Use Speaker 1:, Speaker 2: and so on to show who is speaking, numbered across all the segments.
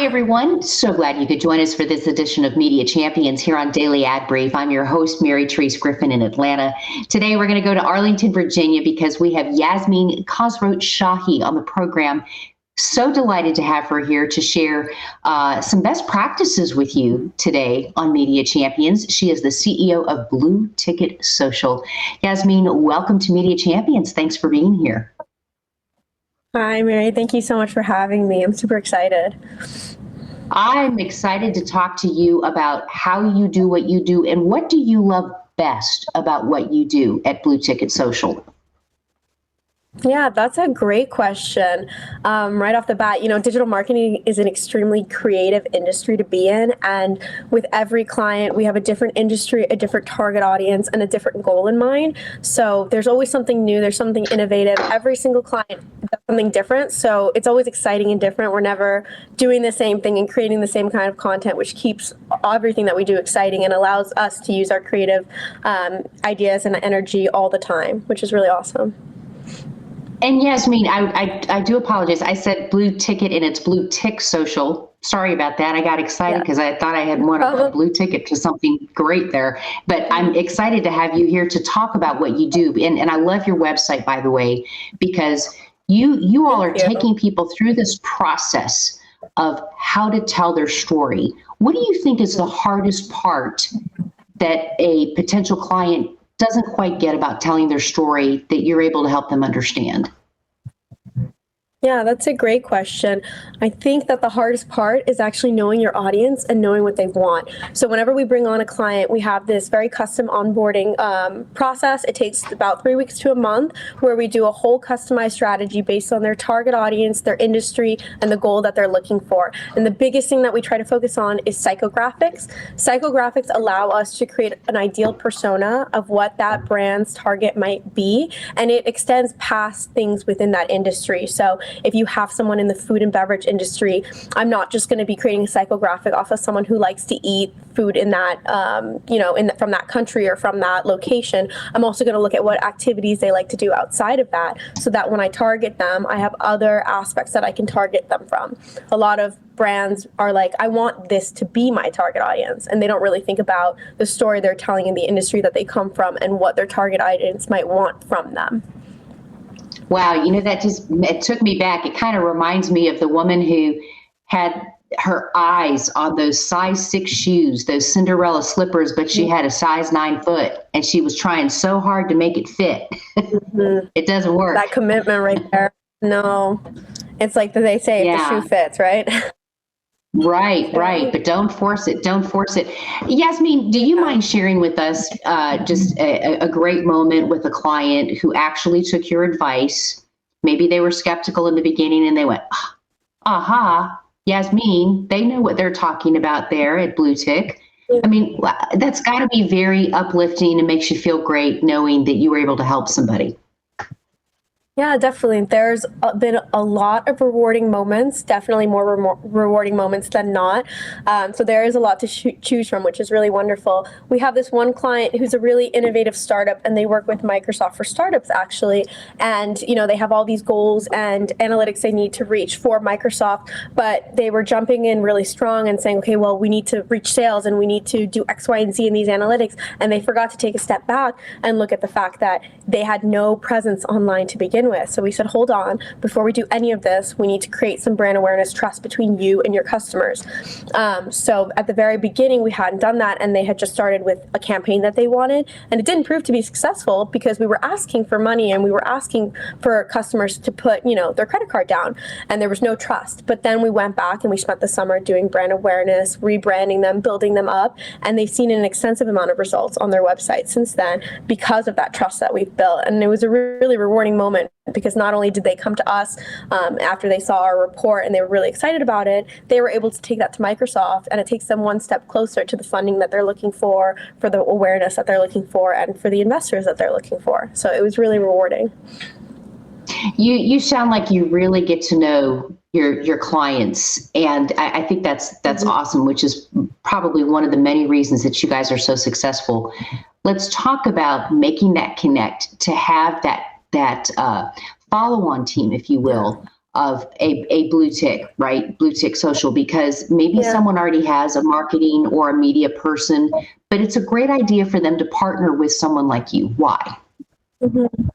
Speaker 1: Hi, everyone. So glad you could join us for this edition of Media Champions here on Daily Ad Brief. I'm your host, Mary Therese Griffin in Atlanta. Today, we're going to go to Arlington, Virginia, because we have Yasmine Khosrowshahi on the program. So delighted to have her here to share some best practices with you today on Media Champions. She is the CEO of BlueTickSocial. Yasmine, welcome to Media Champions. Thanks for being here.
Speaker 2: Hi, Mary. Thank you so much for having me. I'm super excited.
Speaker 1: I'm excited to talk to you about how you do what you do and what do you love best about what you do at BlueTickSocial?
Speaker 2: Yeah, that's a great question. Right off the bat, digital marketing is an extremely creative industry to be in. And with every client, we have a different industry, a different target audience, and a different goal in mind. So there's always something new. There's something innovative. Every single client does something different. So it's always exciting and different. We're never doing the same thing and creating the same kind of content, which keeps everything that we do exciting and allows us to use our creative ideas and energy all the time, which is really awesome.
Speaker 1: And Yasmine, I do apologize. I said Blue Ticket and it's BlueTickSocial. Sorry about that. I got excited because I thought I had won a blue ticket to something great there. But I'm excited to have you here to talk about what you do. And I love your website, by the way, because you all are taking people through this process of how to tell their story. What do you think is the hardest part that a potential client doesn't quite get about telling their story that you're able to help them understand?
Speaker 2: Yeah, that's a great question. I think that the hardest part is actually knowing your audience and knowing what they want. So whenever we bring on a client, we have this very custom onboarding process. It takes about 3 weeks to a month where we do a whole customized strategy based on their target audience, their industry, and the goal that they're looking for. And the biggest thing that we try to focus on is psychographics. Psychographics allow us to create an ideal persona of what that brand's target might be, and it extends past things within that industry. So if you have someone in the food and beverage industry, I'm not just going to be creating a psychographic off of someone who likes to eat food in that, from that country or from that location. I'm also going to look at what activities they like to do outside of that, so that when I target them, I have other aspects that I can target them from. A lot of brands are like, I want this to be my target audience, and they don't really think about the story they're telling in the industry that they come from and what their target audience might want from them.
Speaker 1: Wow, it took me back. It kind of reminds me of the woman who had her eyes on those size 6 shoes, those Cinderella slippers, but she had a size 9 foot and she was trying so hard to make it fit. It doesn't work.
Speaker 2: That commitment right there. No, it's like they say, if the shoe fits, right?
Speaker 1: Right. But don't force it. Don't force it. Yasmine, do you mind sharing with us just a great moment with a client who actually took your advice? Maybe they were skeptical in the beginning and they went, aha, Yasmine, they know what they're talking about there at Blue Tick. I mean, that's got to be very uplifting and makes you feel great knowing that you were able to help somebody.
Speaker 2: Yeah, definitely. There's been a lot of rewarding moments, definitely more rewarding moments than not. So there is a lot to choose from, which is really wonderful. We have this one client who's a really innovative startup, and they work with Microsoft for startups, actually. And, they have all these goals and analytics they need to reach for Microsoft, but they were jumping in really strong and saying, okay, well, we need to reach sales and we need to do X, Y, and Z in these analytics. And they forgot to take a step back and look at the fact that they had no presence online to begin with. So we said, hold on, before we do any of this, we need to create some brand awareness, trust between you and your customers. So at the very beginning, we hadn't done that, and they had just started with a campaign that they wanted, and it didn't prove to be successful because we were asking for money and we were asking for customers to put, their credit card down, and there was no trust. But then we went back and we spent the summer doing brand awareness, rebranding them, building them up, and they've seen an extensive amount of results on their website since then because of that trust that we've built. And it was a really rewarding moment, because not only did they come to us after they saw our report and they were really excited about it, they were able to take that to Microsoft, and it takes them one step closer to the funding that they're looking for the awareness that they're looking for, and for the investors that they're looking for. So it was really rewarding.
Speaker 1: You sound like you really get to know your clients, and I think that's awesome, which is probably one of the many reasons that you guys are so successful. Let's talk about making that connect to have that follow-on team, if you will, of a blue tick, right? BlueTickSocial, because maybe someone already has a marketing or a media person, but it's a great idea for them to partner with someone like you. Why?
Speaker 2: Mm-hmm.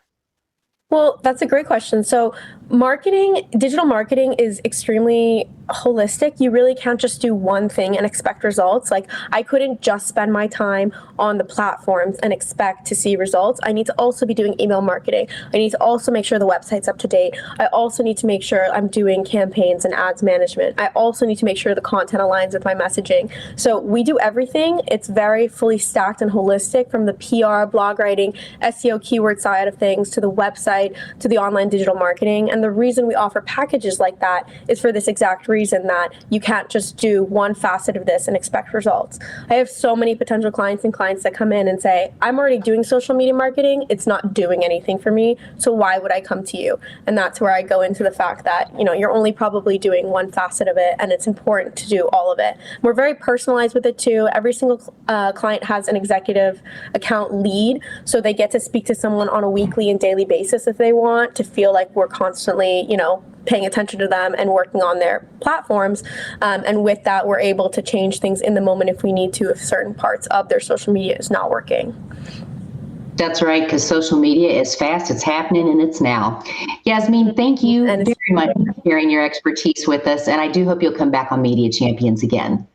Speaker 2: Well, that's a great question. So digital marketing is extremely holistic. You really can't just do one thing and expect results. Like, I couldn't just spend my time on the platforms and expect to see results. I need to also be doing email marketing. I need to also make sure the website's up to date. I also need to make sure I'm doing campaigns and ads management. I also need to make sure the content aligns with my messaging. So we do everything. It's very fully stacked and holistic, from the PR, blog writing, SEO, keyword side of things, to the website, to the online digital marketing. And the reason we offer packages like that is for this exact reason, that you can't just do one facet of this and expect results. I have so many potential clients and clients that come in and say, I'm already doing social media marketing. It's not doing anything for me. So why would I come to you? And that's where I go into the fact that, you're only probably doing one facet of it, and it's important to do all of it. We're very personalized with it too. Every single client has an executive account lead, so they get to speak to someone on a weekly and daily basis if they want, to feel like we're constantly, paying attention to them and working on their platforms. And with that, we're able to change things in the moment if we need to, if certain parts of their social media is not working.
Speaker 1: That's right, because social media is fast, it's happening, and it's now. Yasmine, thank you very much for sharing your expertise with us, and I do hope you'll come back on Media Champions again.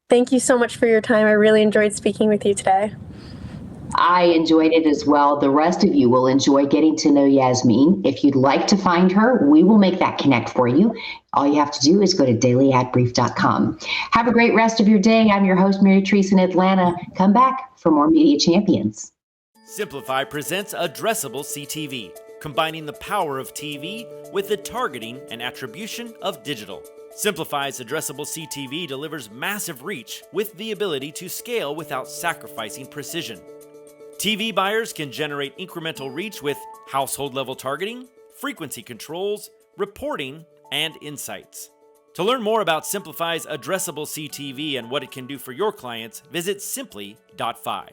Speaker 2: Thank you so much for your time. I really enjoyed speaking with you today.
Speaker 1: I enjoyed it as well. The rest of you will enjoy getting to know Yasmine. If you'd like to find her, we will make that connect for you. All you have to do is go to dailyadbrief.com. Have a great rest of your day. I'm your host, Mary Therese in Atlanta. Come back for more Media Champions.
Speaker 3: Simplify presents Addressable CTV, combining the power of TV with the targeting and attribution of digital. Simplify's Addressable CTV delivers massive reach with the ability to scale without sacrificing precision. TV buyers can generate incremental reach with household-level targeting, frequency controls, reporting, and insights. To learn more about Simplify's Addressable CTV and what it can do for your clients, visit simply.fi.